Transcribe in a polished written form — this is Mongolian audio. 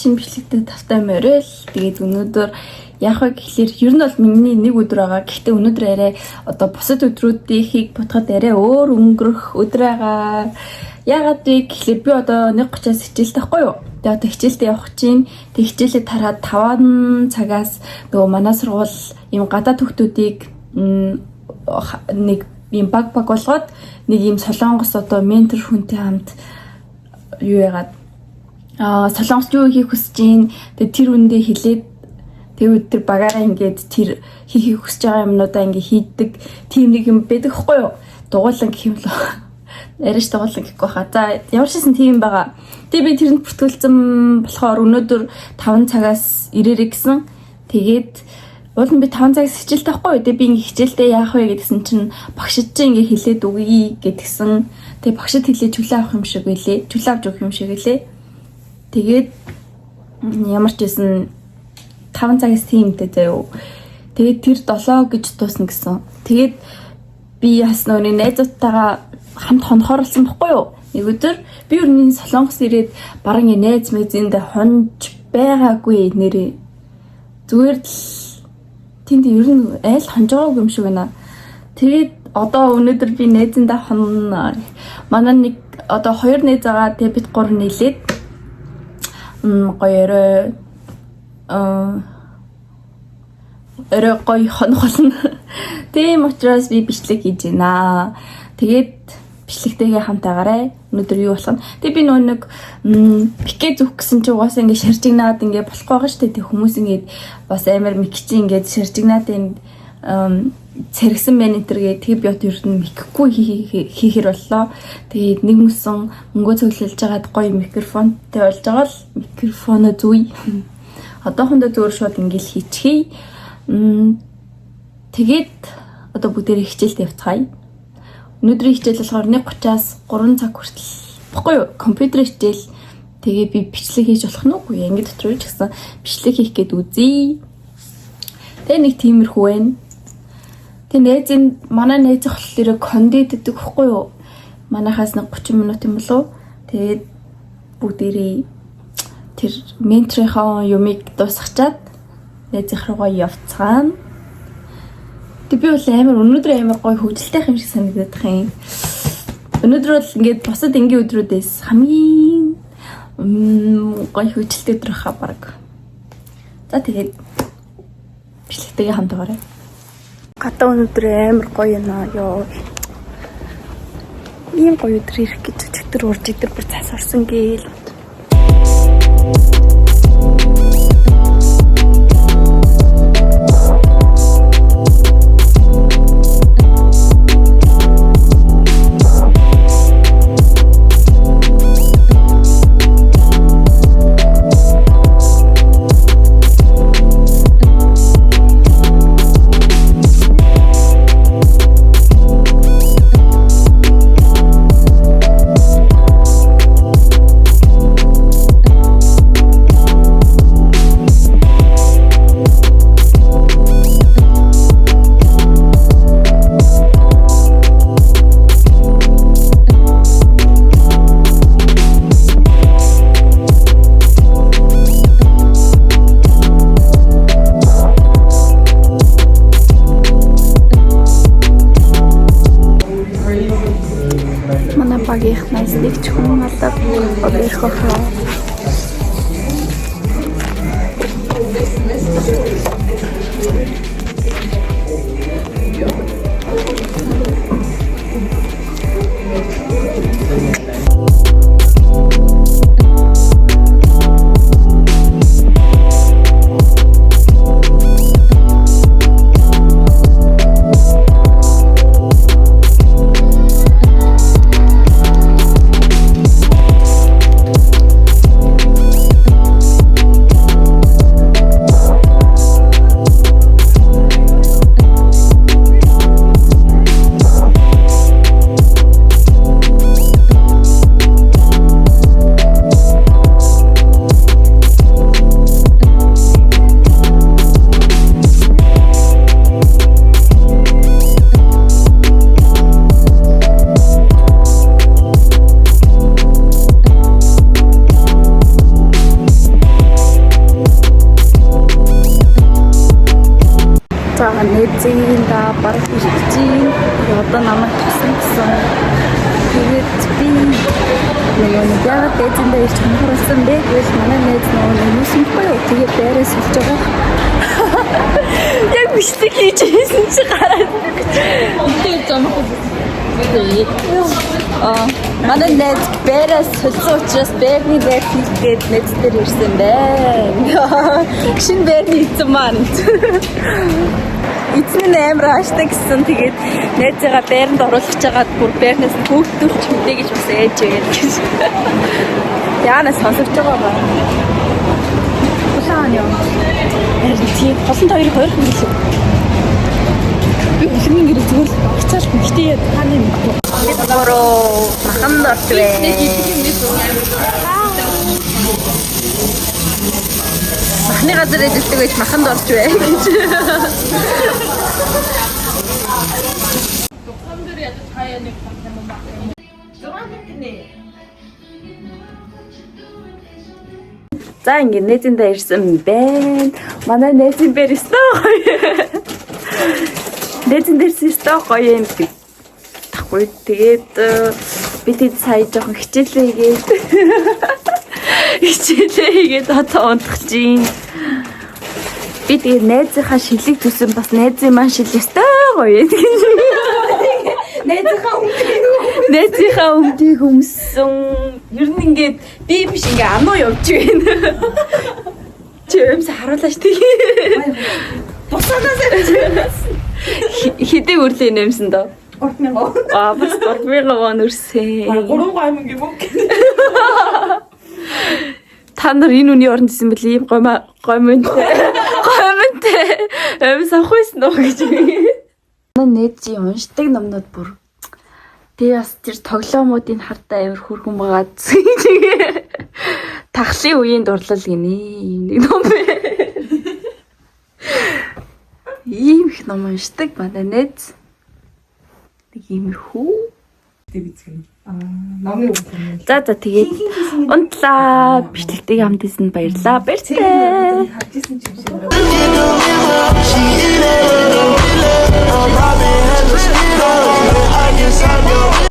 шинэ бичлэгтэй тавтай морил. Тэгээд өнөөдөр яг гэхэлэр ер нь бол миний нэг өдөр байгаа. Гэхдээ өнөөдөр арай одоо бусад өдрүүдийнхийг бодоход арай өөр өнгөрөх өдөр байгаа. Яагаад вэ гэхэлэр би одоо 1:30-аас хичээлтэй байхгүй юу? Тэгээд одоо хичээлдээ явах чинь тэг хичээлээ тараад 5 цагаас нөгөө манай сургууль юм гадаад хүүхдүүдийг нэг юм баг болгоод нэг юм солонгос одоо ментор хүнтэй хамт юу яагаад солонгос юу хийх хүсэж чинь тэр үндэ хэлээд тэр өдөр багаараа ингээд тэр хийх хүсэж байгаа юмнуудаа ингээд хийдэг тийм нэг юм байдаг хгүй юу? Дугуулан гэх юм лөө. Ариш дугуулан гэхгүй хаа. За ямар ч гэсэн тийм байгаа. Тэгээ би тэрэнд бүртгүүлсэн болохоор өнөөдөр 5 цагаас ирээрэй гэсэн. Тэгээд уул нь би 5 цагаас хичээлтэй байхгүй юу? Тэгээ би ингээд хичээлдээ яах вэ гэдгсэн чинь багшид чинь ингээд хэлээд өгье гэдгсэн. Тэгээ багшид хэлээ чөлөө авах юм шиг байлээ. Чөлөө авч өгөх юм шиг байлээ. Тэгээд ямар ч байсан 5 цагаас тиймтэй заяа. Тэгээд тэр 7 гэж дуусна гэсэн. Тэгээд би бас нөгөө найзуудтайгаа хамт хонхоорлсон байхгүй юу? Нэг өдөр би өрний солонгос ирээд баран найз мэзэндээ хонж байгаагүй нэрээ. Зүгээр л тэнд ер нь айл хонжоогүй юм шиг байна. Тэгээд одоо өнөөдөр би найзандаа хонно. Манай нэг одоо 2 найз байгаа. Тэгээд бид 3 нийлээд гоё орой хонох болно. Тийм учраас би бичлэг хийж байна. Тэгээд бичлэгтэйгээ хамтаагаарай. Өнөөдөр юу болох нь? Тэгээ би нөгөө нэг пике зүх гэсэн чинь угаасаа ингэ шаржигнаад ингэ болох байгаа шүү дээ. Тэг хүмүүс ингэ бас амар микчи ингэ шаржигнаад энэ цэрэгсэн менежергээ тэг би одоо ер нь микгүй хийхэр боллоо. Тэгээд нэг мөсөн мөнгө цуглуулж байгаад гоё микрофонтой болж байгаа л микрофоно зүй. Одоохондоо зөвөр шууд ингээл хийчихье. Тэгээд одоо бүгдээрээ хичээлд явцгаая. Өнөөдрийн хичээл болохоор 1:30-аас 3 цаг хүртэл баггүй юу? Компьютер хичээл. Тэгээ би бичлэг хийж болох нь үгүй. Ингээд дотор ч гэсэн бичлэг хийх гээд үзье. Тэгээ нэг тиймэрхүү байна. Тэгээ манай найз болохоор кондит гэдэг баггүй юу? Манайхаас нэг 30 минут юм болов. Тэгээд бүгдээрээ тэр менторийнхаа юмыг дуусгачаад найзынх руугаа явцгаана. Тэг би бол өнөөдөр амар гоё хөвгөлтэй юм шиг санагдаад байгаа юм. Өнөөдөр бол ингээд бусад энгийн өдрүүдээс хамгийн гоё хөвгөлтэй өдөр хаа баг. За тэгээд бичлэгтэйгээ хамтаагаарай. Гадаа өнөөдөр амар гоё наа ёо. Ийм гоё өдөр ирэх гэж өчтөр урж идэр бүр цаас орсон гээл. Нэг ч хүн алдаг оберх хаа. байгаа нээзийн да барах ирж байна. Одоо намайг тусан гэсэн. Тэгээд би нэг яагаад нээзэндээ ирж хамхарсан бэ гэвэл манай нээз нөгөө нүсэхгүй юу. Тэгээд дээрээ сулж байгаа. Яг бичлэг хийж хийсэн чи гараад. Тэгээд зомхоо. Манай нээд бэрээс сулсан учраас бэрний бэр хийгээд нээд дээр ирсэн байна. Шинэ бэрний эзэн маань. Эзэн амар хааштай гэсэн тэгээд нээзээгээ бэрэнд оруулах чагаад бүр бэрнээс хөөгдүүлч мэдээ гэж бас ээж байгаад гэж. Яанаас сонсож байгаа ба. Улаан юм. Тийм холонд хоёрыг хоёр хөнгөлөв. Би бүлгийн гэрээ зүгээр хичаал гэхдээ таны мэдгүй. Бороо маханд орж байна. Махны газар эдэлдэг гэж маханд орж байна гэж. За ингэ нээзэндээ ирсэн байна. Манай нээзэн бэр өстой гоё. Нээзэндээ ирсэн өстой гоё юм би. Тахгүй тэгээд би тэд сая жоохон хичээлээ хийгээд хичээлээ хийгээд одоо унтах чинь. Би тэгээд найзынхаа шилийг төсөн бас найзын маань шил өстой гоё юм. Найзынхаа өмдийг өмсөн. Ер нь ингээд би биш ингээ ануу явж байна. Чи өмсө харуулаач тий. Бусаадаас хэдий үрлээ нэмсэн дөө. 3000. Бас 3000 вон өрсөн. 3000 юм уу? Та нар энэ үний оронд исэн бэл ийм гомонтэй. Өмс авах байсан уу гэж. Нээзий уншдаг номнууд бүр. Тэгээ бас тэр тоглоомуудын хартаа авир хүрхэн байгаа. Тахлын үеийн дурлал гинэ. Нэг ном бэ. Ийм их ном уншдаг манай нээз. Нэг иймэрхүү. Номын үг. За тэгээд унтлаа. Бичлэгтэй хамт исэн баярлаа. Баярлалаа. Харж исэн ч юм шиг.